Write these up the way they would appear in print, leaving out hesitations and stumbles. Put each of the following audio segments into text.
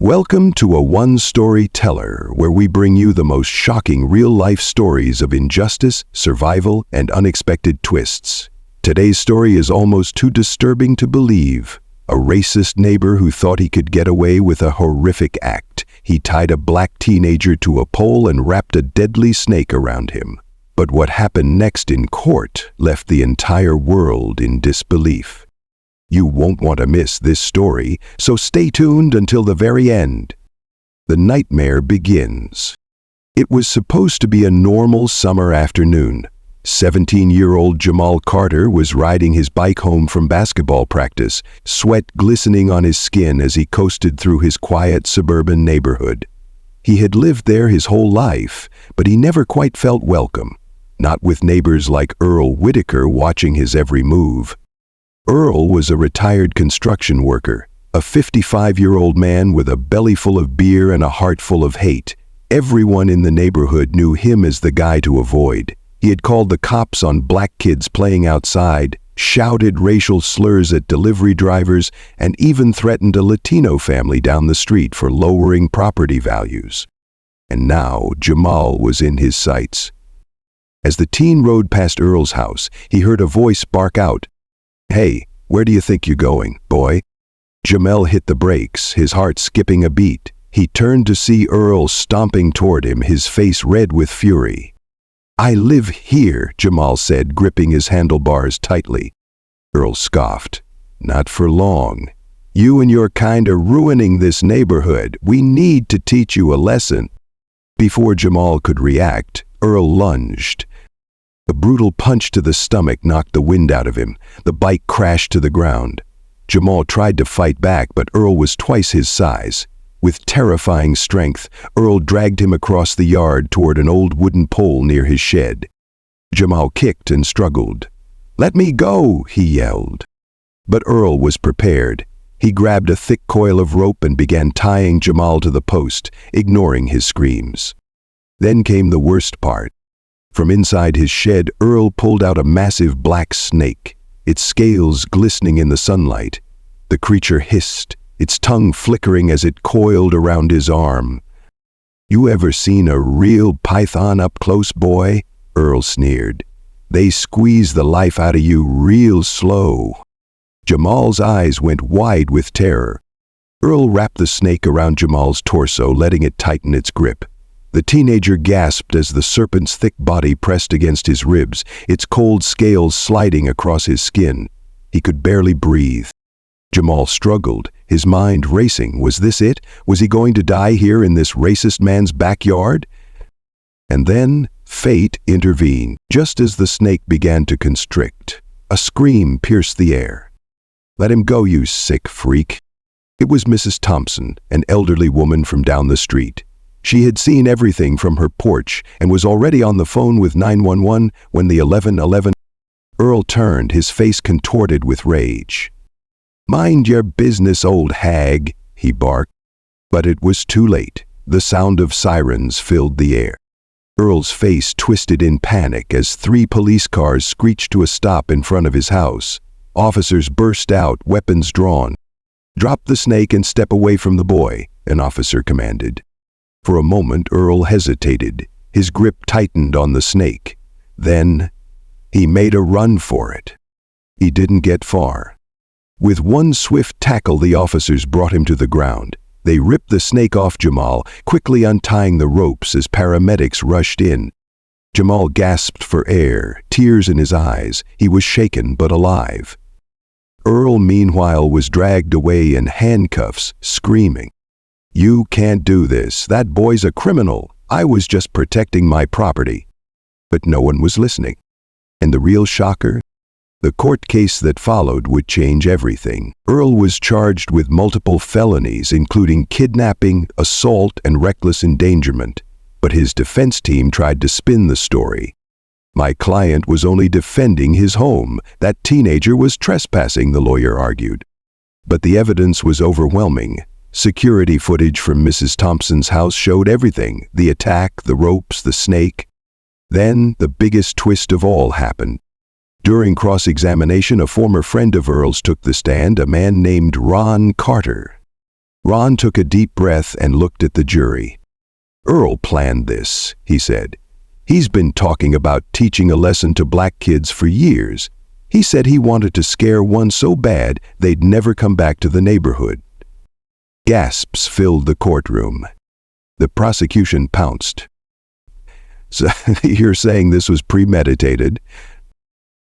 Welcome to a one-story teller, where we bring you the most shocking real-life stories of injustice, survival, and unexpected twists. Today's story is almost too disturbing to believe. A racist neighbor who thought he could get away with a horrific act. He tied a black teenager to a pole and wrapped a deadly snake around him. But what happened next in court left the entire world in disbelief. You won't want to miss this story, so stay tuned until the very end. The nightmare begins. It was supposed to be a normal summer afternoon. 17-year-old Jamal Carter was riding his bike home from basketball practice, sweat glistening on his skin as he coasted through his quiet suburban neighborhood. He had lived there his whole life, but he never quite felt welcome, not with neighbors like Earl Whitaker watching his every move. Earl was a retired construction worker, a 55-year-old man with a belly full of beer and a heart full of hate. Everyone in the neighborhood knew him as the guy to avoid. He had called the cops on black kids playing outside, shouted racial slurs at delivery drivers, and even threatened a Latino family down the street for lowering property values. And now Jamal was in his sights. As the teen rode past Earl's house, he heard a voice bark out, "Hey, where do you think you're going, boy?" Jamal hit the brakes, his heart skipping a beat. He turned to see Earl stomping toward him, his face red with fury. "I live here," Jamal said, gripping his handlebars tightly. Earl scoffed. "Not for long. You and your kind are ruining this neighborhood. We need to teach you a lesson." Before Jamal could react, Earl lunged. A brutal punch to the stomach knocked the wind out of him. The bike crashed to the ground. Jamal tried to fight back, but Earl was twice his size. With terrifying strength, Earl dragged him across the yard toward an old wooden pole near his shed. Jamal kicked and struggled. "Let me go!" he yelled. But Earl was prepared. He grabbed a thick coil of rope and began tying Jamal to the post, ignoring his screams. Then came the worst part. From inside his shed, Earl pulled out a massive black snake, its scales glistening in the sunlight. The creature hissed, its tongue flickering as it coiled around his arm. "You ever seen a real python up close, boy?" Earl sneered. "They squeeze the life out of you real slow." Jamal's eyes went wide with terror. Earl wrapped the snake around Jamal's torso, letting it tighten its grip. The teenager gasped as the serpent's thick body pressed against his ribs, its cold scales sliding across his skin. He could barely breathe. Jamal struggled, his mind racing. Was this it? Was he going to die here in this racist man's backyard? And then fate intervened, just as the snake began to constrict. A scream pierced the air. "Let him go, you sick freak." It was Mrs. Thompson, an elderly woman from down the street. She had seen everything from her porch and was already on the phone with 911 when the 1111. Earl turned, his face contorted with rage. "Mind your business, old hag," he barked. But it was too late. The sound of sirens filled the air. Earl's face twisted in panic as 3 police cars screeched to a stop in front of his house. Officers burst out, weapons drawn. "Drop the snake and step away from the boy," an officer commanded. For a moment, Earl hesitated, his grip tightened on the snake. Then, he made a run for it. He didn't get far. With one swift tackle, the officers brought him to the ground. They ripped the snake off Jamal, quickly untying the ropes as paramedics rushed in. Jamal gasped for air, tears in his eyes. He was shaken but alive. Earl, meanwhile, was dragged away in handcuffs, screaming, "You can't do this. That boy's a criminal. I was just protecting my property." But no one was listening. And the real shocker? The court case that followed would change everything. Earl was charged with multiple felonies, including kidnapping, assault, and reckless endangerment. But his defense team tried to spin the story. "My client was only defending his home. That teenager was trespassing," the lawyer argued. But the evidence was overwhelming. Security footage from Mrs. Thompson's house showed everything: the attack, the ropes, the snake. Then, the biggest twist of all happened. During cross-examination, a former friend of Earl's took the stand, a man named Ron Carter. Ron took a deep breath and looked at the jury. "Earl planned this," he said. "He's been talking about teaching a lesson to black kids for years. He said he wanted to scare one so bad they'd never come back to the neighborhood." Gasps filled the courtroom. The prosecution pounced. "So you're saying this was premeditated?"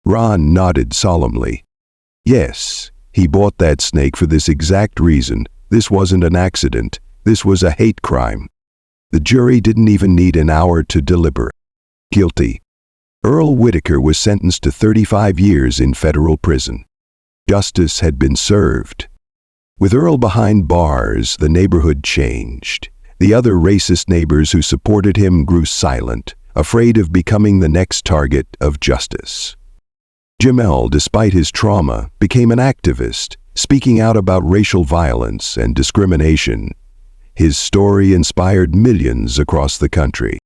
Ron nodded solemnly. "Yes, he bought that snake for this exact reason. This wasn't an accident. This was a hate crime." The jury didn't even need an hour to deliberate. Guilty. Earl Whitaker was sentenced to 35 years in federal prison. Justice had been served. With Earl behind bars, the neighborhood changed. The other racist neighbors who supported him grew silent, afraid of becoming the next target of justice. Jamel, despite his trauma, became an activist, speaking out about racial violence and discrimination. His story inspired millions across the country.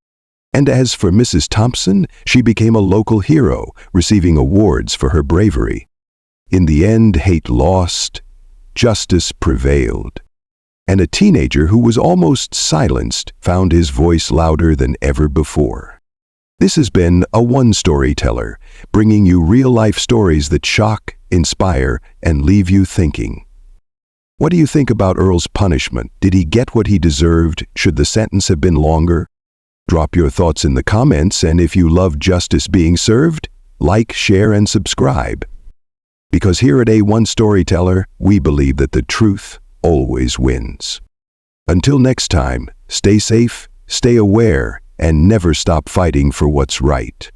And as for Mrs. Thompson, she became a local hero, receiving awards for her bravery. In the end, hate lost, justice prevailed. And a teenager who was almost silenced found his voice louder than ever before. This has been a One Storyteller, bringing you real-life stories that shock, inspire, and leave you thinking. What do you think about Earl's punishment? Did he get what he deserved? Should the sentence have been longer? Drop your thoughts in the comments, and if you love justice being served, like, share, and subscribe. Because here at One Storyteller, we believe that the truth always wins. Until next time, stay safe, stay aware, and never stop fighting for what's right.